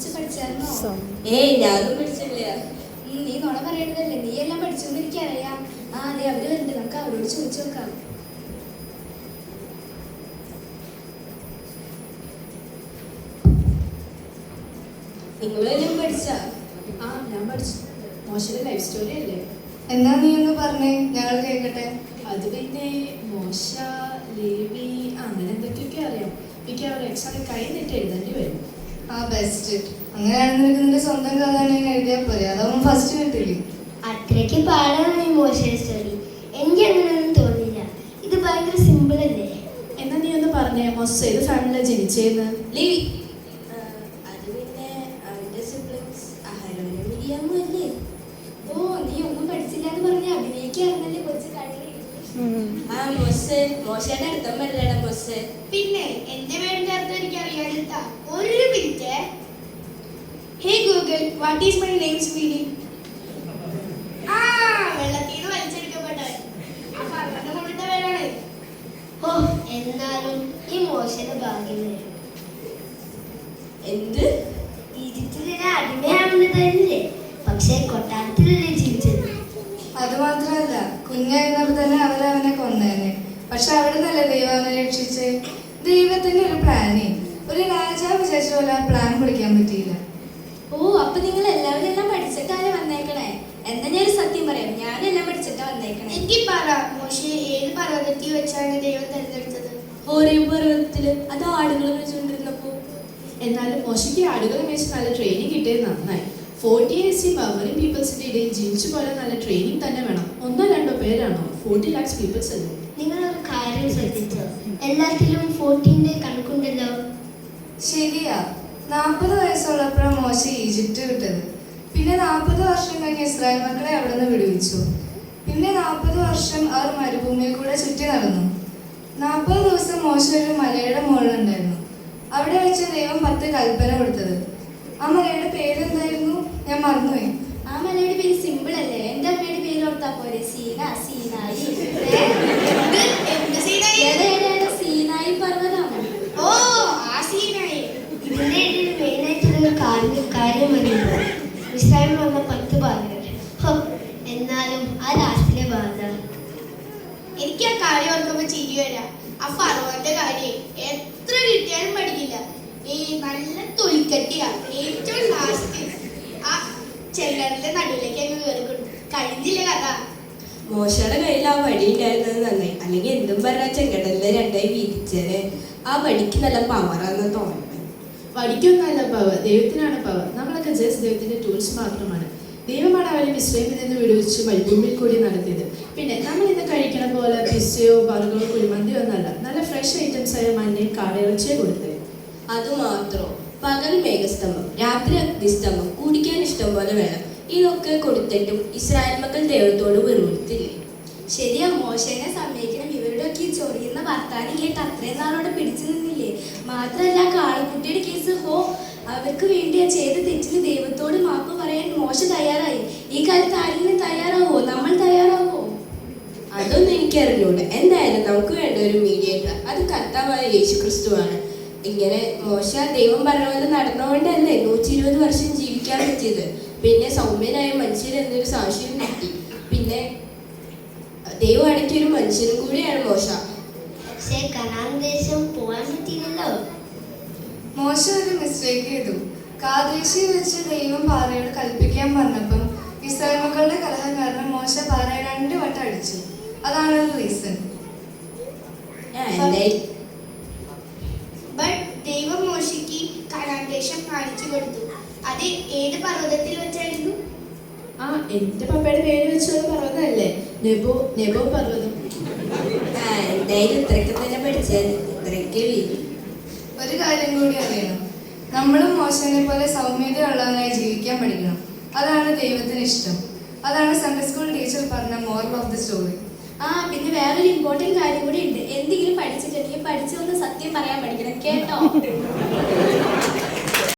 കുറച്ച് പഠിച്ചായിരുന്നോ? ഞാനൊന്നും പഠിച്ചില്ല. നീ നുണ പറയണതല്ലേ, നീ എല്ലാം പഠിച്ചോന്ന് എനിക്കറിയാം. അതെ, അവര് വരുന്നുണ്ട്, നമുക്ക് അവരോട് ചോദിച്ചു നോക്കാം. നിങ്ങളെല്ലാം പഠിച്ചാ? ഞാൻ പഠിച്ചു. മോശയുടെ ലൈഫ് സ്റ്റോറി അല്ലേ? എന്നാ നീ ഒന്ന് പറഞ്ഞേ, ഞങ്ങൾ കേൾക്കട്ടെ. അത് പിന്നെ മോശ, ലേവി അങ്ങനെ എന്തൊക്കെയൊക്കെ അറിയാം. എനിക്ക് അവർ എക്സാമിൽ കഴിഞ്ഞിട്ട് എഴുതേണ്ടി വരും. ബെസ്റ്റ്. അങ്ങനെയാണെങ്കിൽ നിനക്ക് നിന്റെ സ്വന്തം കഥ എഴുതിയാൽ പോരെ, അതാവുമ്പോൾ ഫസ്റ്റ് കിട്ടില്ലേ. അത്രയ്ക്ക് പാടാണ് ഈ മോശയുടെ സ്റ്റോറി. എനിക്ക് അങ്ങനെയൊന്നും തോന്നിയില്ല. ഇത് ഭയങ്കര സിമ്പിൾ അല്ലേ? എന്നാ നീ ഒന്ന് പറഞ്ഞേ, മോശ ഏത് ഫാമിലിയാണ് ജനിച്ചതെന്ന്? ലേവി. അത് പിന്നെ അവന്റെ സിബ്ലിങ്സ് അഹരോനും മിരിയാമും അല്ലേ? നീ ഒന്നും പഠിച്ചില്ല എന്ന് പറഞ്ഞ് അഭിനയിക്കാറുണ്ടല്ലേ കൊച്ചു കളി. മോശയുടെ അർത്ഥം പറയലടാ മോശ. പിന്നെ എന്റെ പേരിന്റെ അർത്ഥം എനിക്ക് അറിയാനില്ല. ഒരു minute. Hey Google, what is my names meaning? വെള്ളത്തിൽ നിന്ന് വലിച്ചെടുക്കപ്പെട്ടവൻ. ആ പർവ്വതം കൊണ്ടിട്ട പേരാണ്. എന്നാലും ഈ മോശയുടെ ഭാഗ്യം എന്ത്? ഈജിപ്തിലെ അടിമയാവുന്നതല്ലേ, പക്ഷെ കൊട്ടാരത്തിലല്ലേ ജീവിച്ചത്. അത് മാത്രമല്ല, കുഞ്ഞായിരുന്നപ്പോൾ തന്നെ അവനെ കൊന്നേനെ. പക്ഷെ അവിടെ നിന്നല്ലേ ദൈവം അവനെ രക്ഷിച്ച്. ദൈവത്തിന്റെ ഒരു പ്ലാനേ, ഒരു രാജാവ് വിചാരിച്ച പോലെ ആ പ്ലാൻ പിടിക്കാൻ പറ്റിയില്ല. അപ്പൊ നിങ്ങൾ എല്ലാവരും എല്ലാം പഠിച്ചിട്ടാണ് വന്നേക്കണേ. എന്നാ ഞാനൊരു സത്യം പറയാം, ഞാനെല്ലാം പഠിച്ചിട്ടാ വന്നേക്കണേ. എനിക്ക് പറ, മോശെ ഏത് പർവ്വതത്തിൽ വെച്ചാണ് ദൈവം തിരഞ്ഞെടുത്തത്? ഓരോ പർവ്വതത്തില്. അത് ആടുകൾ വെച്ചുകൊണ്ടിരുന്നപ്പോ. എന്നാലും മോശയ്ക്ക് ആടുകളെ വെച്ച് നല്ല ട്രെയിനിങ് കിട്ടിയത് നന്നായി. 40 years ബർബറിൻ പീപ്പിൾസിന്റെ ഇടയിൽ ജീവിച്ചു പോലെ നല്ല ട്രെയിനിങ് തന്നെ വേണം. 1-2 പേരാണോ? 40 lakhs പീപ്പിൾസ് അല്ലേ? നിങ്ങളൊരു കാര്യം ശ്രദ്ധിച്ചോ? എല്ലാത്തിലും 14 കണക്കുണ്ടല്ലോ. ശരിയാ, 40 വയസ്സുള്ളപ്പോഴാണ് മോശ ഈജിപ്റ്റ് വിട്ടത്. പിന്നെ 40 വർഷം കഴിഞ്ഞ് ഇസ്രായേൽ മക്കളെ അവിടെ നിന്ന് വിടുവിച്ചു. പിന്നെ 40 വർഷം അവർ മരുഭൂമിയിൽ കൂടെ ചുറ്റി നടന്നു. 40 ദിവസം മോശ ഒരു മലയുടെ മുകളിലുണ്ടായിരുന്നു. അവിടെ വെച്ച് ദൈവം 10 കൽപ്പന കൊടുത്തത്. ആ മലയുടെ പേരെന്തായിരുന്നു? ഞാൻ മറന്നുപോയി. ആ മലയുടെ പേര് സിമ്പിൾ അല്ലേ, എന്റെ അമ്മയുടെ പേര് ഓർത്താ പോരെ. സീനായി. സീനായി പർവ്വതമാണ്. ആ സീനായി. ഇതിന്റെ ഇടയിൽ മെയിനായിട്ടുള്ള കാര്യം അറിയുന്നത് ഇസ്രായേൽ വന്ന 10 ബാധകൾ. എന്നാലും ആ ലാസ്റ്റിലെ ബാധ എനിക്ക് ആ കാര്യം ഓർക്കുമ്പോ ചിരി വരാം. ആ ഫറവോന്റെ കാര്യം എത്ര കിട്ടിയാലും പഠിക്കില്ല. നല്ല തൊലിക്കട്ടിയാ. ഏറ്റവും ലാസ്റ്റ് ആ ചെല്ലറിന്റെ നടുവിലേക്ക് അങ്ങ് കയറിക്കൊണ്ടു. കഴിഞ്ഞില്ല കഥ. മോശയുടെ കയ്യിൽ ആ വടി ഉണ്ടായിരുന്നത് നന്നായി, അല്ലെങ്കിൽ എന്തും പറഞ്ഞ ചെങ്കടലിലെ രണ്ടായി വീതിച്ചേനെ. ആ വടിക്ക് നല്ല പവറാന്ന് തോന്നുന്നത്. വടിക്കൊന്നല്ല പവർ, ദൈവത്തിനാണ് പവർ. നമ്മളൊക്കെ ജസ്റ്റ് ദൈവത്തിന്റെ ടൂൾസ് മാത്രമാണ്. ദൈവമാണ് അവരെ മിസ്രൈമിൽ നിന്ന് വിടുവിച്ച് മരുഭൂമിയിൽ കൂടി നടത്തിയത്. പിന്നെ നമ്മൾ ഇന്ന് കഴിക്കണ പോലെ പിസ്സയോ ബർഗറോ കുഴിമന്തിയോ ഒന്നല്ല, നല്ല ഫ്രഷ് ഐറ്റംസ് ആയ മഞ്ഞയും കാടയിറച്ചിയോ കൊടുത്തത്. അതുമാത്രോ? പകൽ മേഘസ്തംഭം, രാത്രി അഗ്നിസ്തംഭം, കുടിക്കാൻ ഇഷ്ടം പോലെ വെള്ളം, ഇതൊക്കെ കൊടുത്തിട്ടും ഇസ്രായേൽ മക്കൾ ദൈവത്തോട് വെറുത്തില്ലേ? ശരിയാ, മോശനെ സമ്മതിക്കണം. ഇവരുടെ ഒക്കെ ഈ ചൊറിയുന്ന വർത്താനം കേട്ട് അത്രയും നാളോടെ പിടിച്ചു നിന്നില്ലേ. മാത്രമല്ല കാളക്കുട്ടിയുടെ കേസ്, അവർക്ക് വേണ്ടിയാ ചെയ്ത തെറ്റിന് ദൈവത്തോട് മാപ്പ് പറയാൻ മോശ തയ്യാറായി. ഈ കാലത്ത് ആരെങ്കിലും തയ്യാറാവോ? നമ്മൾ തയ്യാറാവോ? അതൊന്നും എനിക്കറിഞ്ഞൂടെ. എന്തായാലും നമുക്ക് വേണ്ട ഒരു മീഡിയേറ്റർ, അത് കർത്താവായ യേശു ക്രിസ്തുവാണ്. ഇങ്ങനെ മോശ ദൈവം പറഞ്ഞ പോലെ നടന്നുകൊണ്ടല്ലേ 120 വർഷം ജീവിക്കാൻ പറ്റിയത്. പിന്നെ സൗമ്യനായ മനുഷ്യൻ എന്നൊരു സാക്ഷ്യം കിട്ടി. പിന്നെ ദൈവം അടക്കിയൊരു മനുഷ്യനും കൂടിയാണ് മോശ. പക്ഷേ കനാൻ ദേശം പോകാൻ പറ്റിയില്ലല്ലോ. മോശ ഒരു മിസ്റ്റേക്ക് ചെയ്തു. കാദേശിൽ വെച്ച് ദൈവം പാറയോട് കൽപ്പിക്കാൻ പറഞ്ഞപ്പം ഇസ്രായേൽ മക്കളുടെ കലഹം കാരണം മോശ പാറയെ 2 വട്ടം അടിച്ചു. അതാണ് ഒരു റീസൺ. ബട്ട് ദൈവം മോശയ്ക്ക് കനാൻ ദേശം കാണിച്ചു കൊടുത്തു. അത് ഏത് പർവ്വതത്തിൽ വെച്ചായിരുന്നു? എന്റെ പപ്പയുടെ പേര് വെച്ചുള്ള പർവ്വതമല്ലേ, നെബോ പർവ്വതം. എന്തായാലും ഇത്രയൊക്കെ തന്നെ പഠിച്ചാൽ ഇത്രയൊക്കെ വീതി. ഒരു കാര്യം കൂടി അറിയണം, നമ്മളും മോശനെ പോലെ സൗമ്യതയുള്ളവനായി ജീവിക്കാൻ പഠിക്കണം. അതാണ് ദൈവത്തിന് ഇഷ്ടം. അതാണ് സൺഡേ സ്കൂൾ ടീച്ചർ പറഞ്ഞ മോറൽ ഓഫ് ദി സ്റ്റോറി. പിന്നെ വേറൊരു ഇമ്പോർട്ടൻറ്റ് കാര്യം കൂടി ഉണ്ട്. എന്തെങ്കിലും പഠിച്ചിട്ടുണ്ടെങ്കിൽ പഠിച്ചൊന്ന് സത്യം പറയാൻ പഠിക്കണം കേട്ടോ.